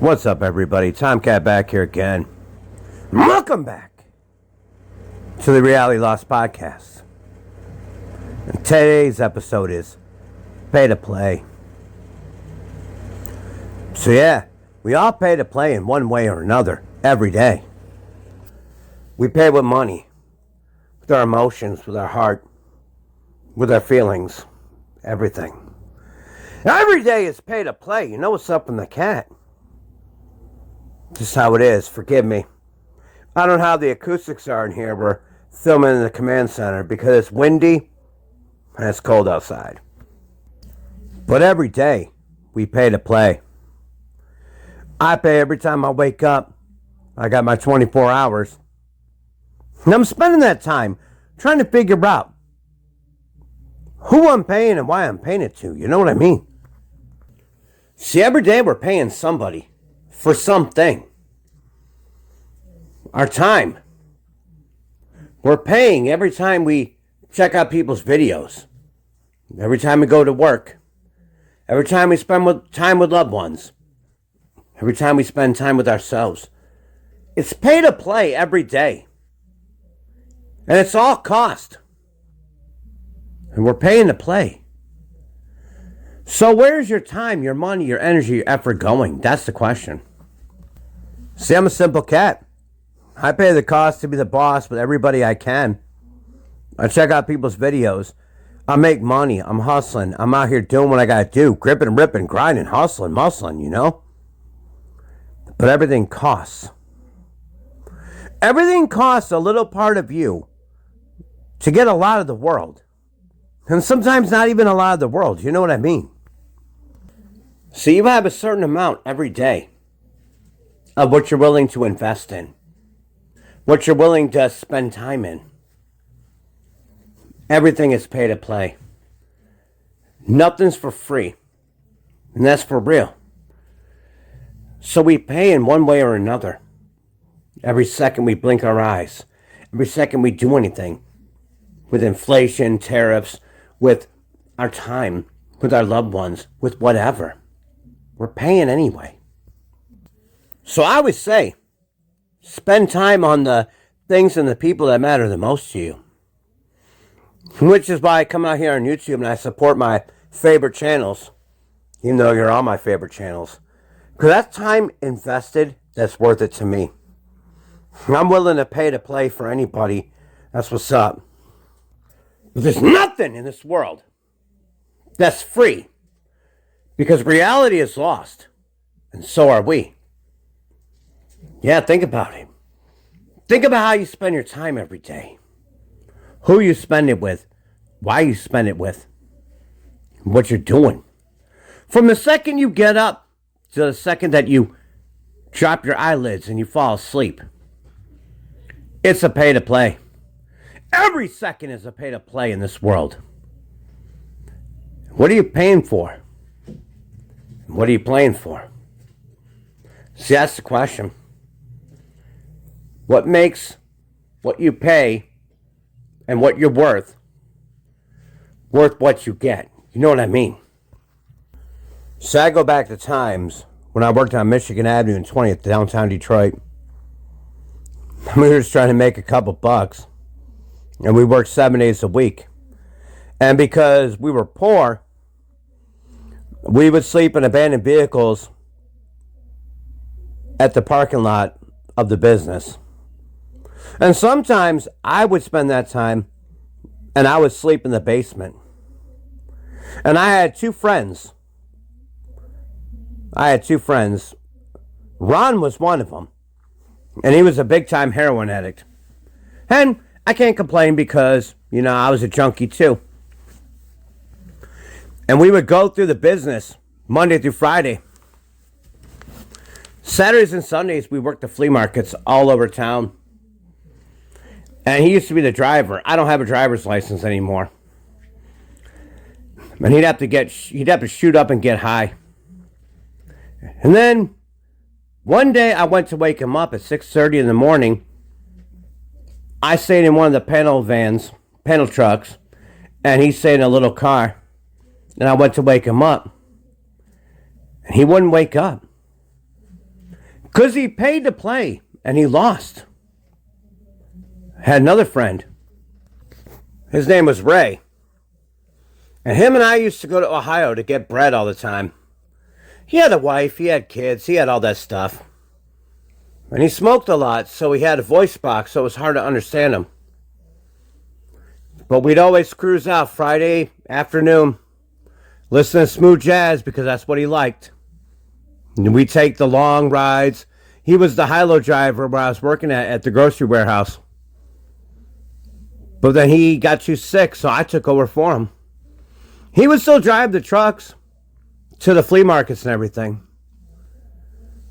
What's up, everybody? Tomcat back here again. Welcome back to the Reality Lost Podcast. And today's episode is Pay to Play. So yeah, we all pay to play in one way or another every day. We pay with money, with our emotions, with our heart, with our feelings, everything. Every day is pay to play. You know what's up in the cat? Just how it is. Forgive me. I don't know how the acoustics are in here. We're filming in the command center because it's windy and it's cold outside. But every day we pay to play. I pay every time I wake up. I got my 24 hours. And I'm spending that time trying to figure out who I'm paying and why I'm paying it to. You know what I mean? See, every day we're paying somebody for something. Our time. We're paying every time we check out people's videos. Every time we go to work. Every time we spend time with loved ones. Every time we spend time with ourselves. It's pay to play every day. And it's all cost. And we're paying to play. So where's your time, your money, your energy, your effort going? That's the question. See, I'm a simple cat. I pay the cost to be the boss with everybody I can. I check out people's videos. I make money. I'm hustling. I'm out here doing what I gotta do. Gripping, ripping, grinding, hustling, muscling, you know? But everything costs. Everything costs a little part of you to get a lot of the world. And sometimes not even a lot of the world. You know what I mean? So you have a certain amount every day of what you're willing to invest in. What you're willing to spend time in. Everything is pay to play. Nothing's for free. And that's for real. So we pay in one way or another. Every second we blink our eyes. Every second we do anything. With inflation, tariffs, with our time, with our loved ones, with whatever. We're paying anyway. So I always say, spend time on the things and the people that matter the most to you. Which is why I come out here on YouTube and I support my favorite channels. Even though you're all my favorite channels. Because that's time invested that's worth it to me. I'm willing to pay to play for anybody. That's what's up. But there's nothing in this world that's free. Because reality is lost. And so are we. Yeah, think about it. Think about how you spend your time every day. Who you spend it with. Why you spend it with. What you're doing. From the second you get up to the second that you drop your eyelids and you fall asleep. It's a pay to play. Every second is a pay to play in this world. What are you paying for? What are you playing for? See, that's the question. What makes what you pay and what you're worth what you get? You know what I mean? So I go back to times when I worked on Michigan Avenue in 20th, downtown Detroit. We were just trying to make a couple bucks. And we worked 7 days a week. And because we were poor, we would sleep in abandoned vehicles at the parking lot of the business. And sometimes I would spend that time and I would sleep in the basement. And I had two friends. Ron was one of them. And he was a big-time heroin addict. And I can't complain because, I was a junkie too. And we would go through the business Monday through Friday. Saturdays and Sundays, we worked the flea markets all over town. And he used to be the driver. I don't have a driver's license anymore. And he'd have to shoot up and get high. And then one day I went to wake him up at 6:30 in the morning. I stayed in one of the panel trucks, and he stayed in a little car. And I went to wake him up. And he wouldn't wake up. Because he paid to play and he lost. Had another friend. His name was Ray. And him and I used to go to Ohio to get bread all the time. He had a wife, he had kids, he had all that stuff. And he smoked a lot, so he had a voice box, so it was hard to understand him. But we'd always cruise out Friday afternoon, listen to smooth jazz because that's what he liked. And we'd take the long rides. He was the high-low driver where I was working at the grocery warehouse. But then he got too sick, so I took over for him. He would still drive the trucks to the flea markets and everything.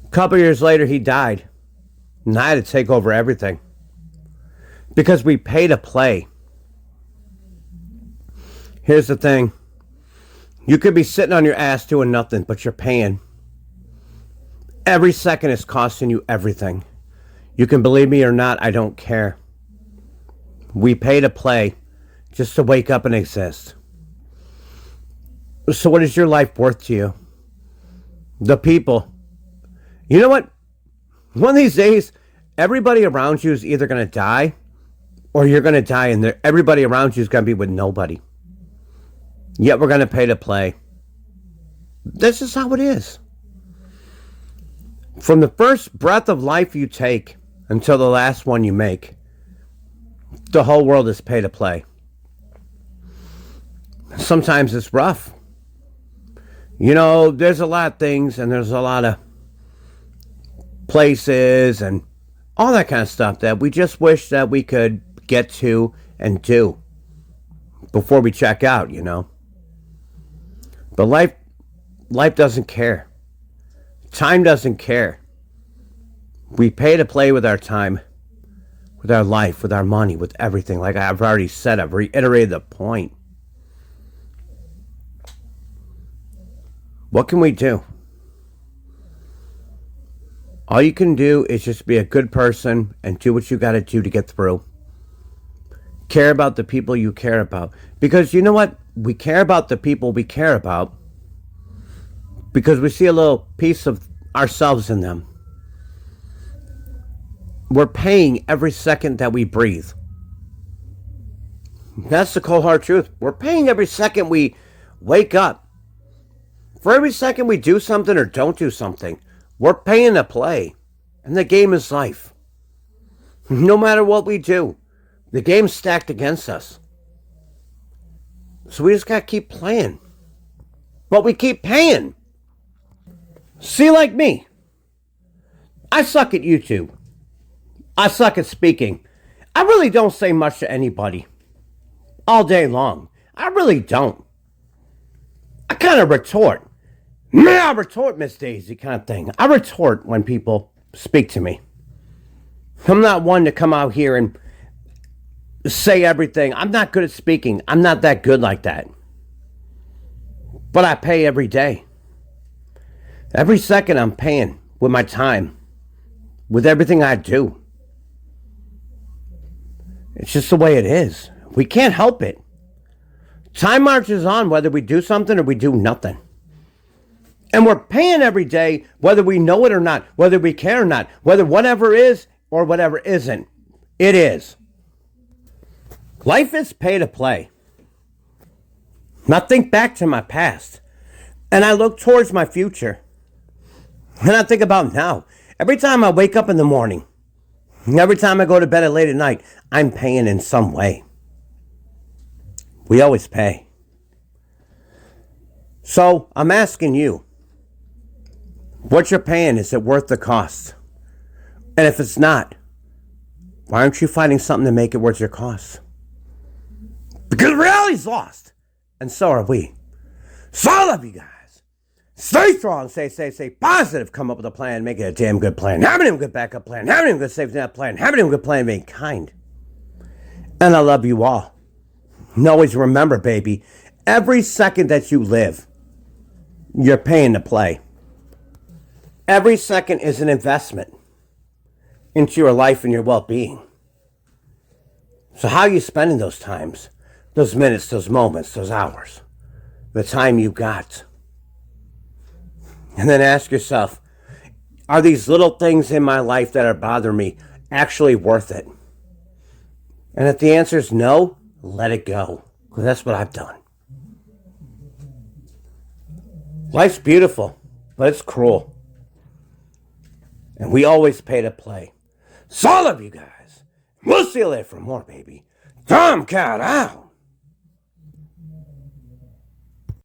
A couple years later, he died. And I had to take over everything. Because we pay to play. Here's the thing. You could be sitting on your ass doing nothing, but you're paying. Every second is costing you everything. You can believe me or not, I don't care. We pay to play just to wake up and exist. So what is your life worth to you? The people. You know what? One of these days, everybody around you is either going to die or you're going to die and everybody around you is going to be with nobody. Yet we're going to pay to play. This is how it is. From the first breath of life you take until the last one you make, the whole world is pay to play. Sometimes it's rough. You know, there's a lot of things and there's a lot of places and all that kind of stuff that we just wish that we could get to and do before we check out, you know. But life doesn't care. Time doesn't care. We pay to play with our time, with our life, with our money, with everything. Like I've already said, I've reiterated the point. What can we do? All you can do is just be a good person and do what you got to do to get through. Care about the people you care about. Because you know what? We care about the people we care about because we see a little piece of ourselves in them. We're paying every second that we breathe. That's the cold hard truth. We're paying every second we wake up. For every second we do something or don't do something, we're paying to play. And the game is life. No matter what we do, the game's stacked against us. So we just gotta keep playing. But we keep paying. See, like me. I suck at YouTube. I suck at speaking. I really don't say much to anybody. All day long. I really don't. I kind of retort. May I retort, Miss Daisy, kind of thing. I retort when people speak to me. I'm not one to come out here and say everything. I'm not good at speaking. I'm not that good like that. But I pay every day. Every second I'm paying with my time. With everything I do. It's just the way it is. We can't help it. Time marches on whether we do something or we do nothing. And we're paying every day whether we know it or not, whether we care or not, whether whatever is or whatever isn't. It is. Life is pay to play. Now think back to my past. And I look towards my future. And I think about now. Every time I wake up in the morning, every time I go to bed at late at night, I'm paying in some way. We always pay. So I'm asking you, what you're paying, is it worth the cost? And if it's not, why aren't you finding something to make it worth your cost? Because reality's lost. And so are we. So I love you guys. Stay strong, stay positive. Come up with a plan, make it a damn good plan. Have a damn good backup plan. Have a damn good safety net plan. Have a damn good plan, being kind. And I love you all. And always remember, baby, every second that you live, you're paying to play. Every second is an investment into your life and your well-being. So how are you spending those times, those minutes, those moments, those hours, the time you got? And then ask yourself, Are these little things in my life that are bothering me actually worth it? And if the answer is no, let it go. Because that's what I've done. Life's beautiful, but it's cruel. And we always pay to play. So I love you guys. We'll see you later for more, baby. Tomcat out.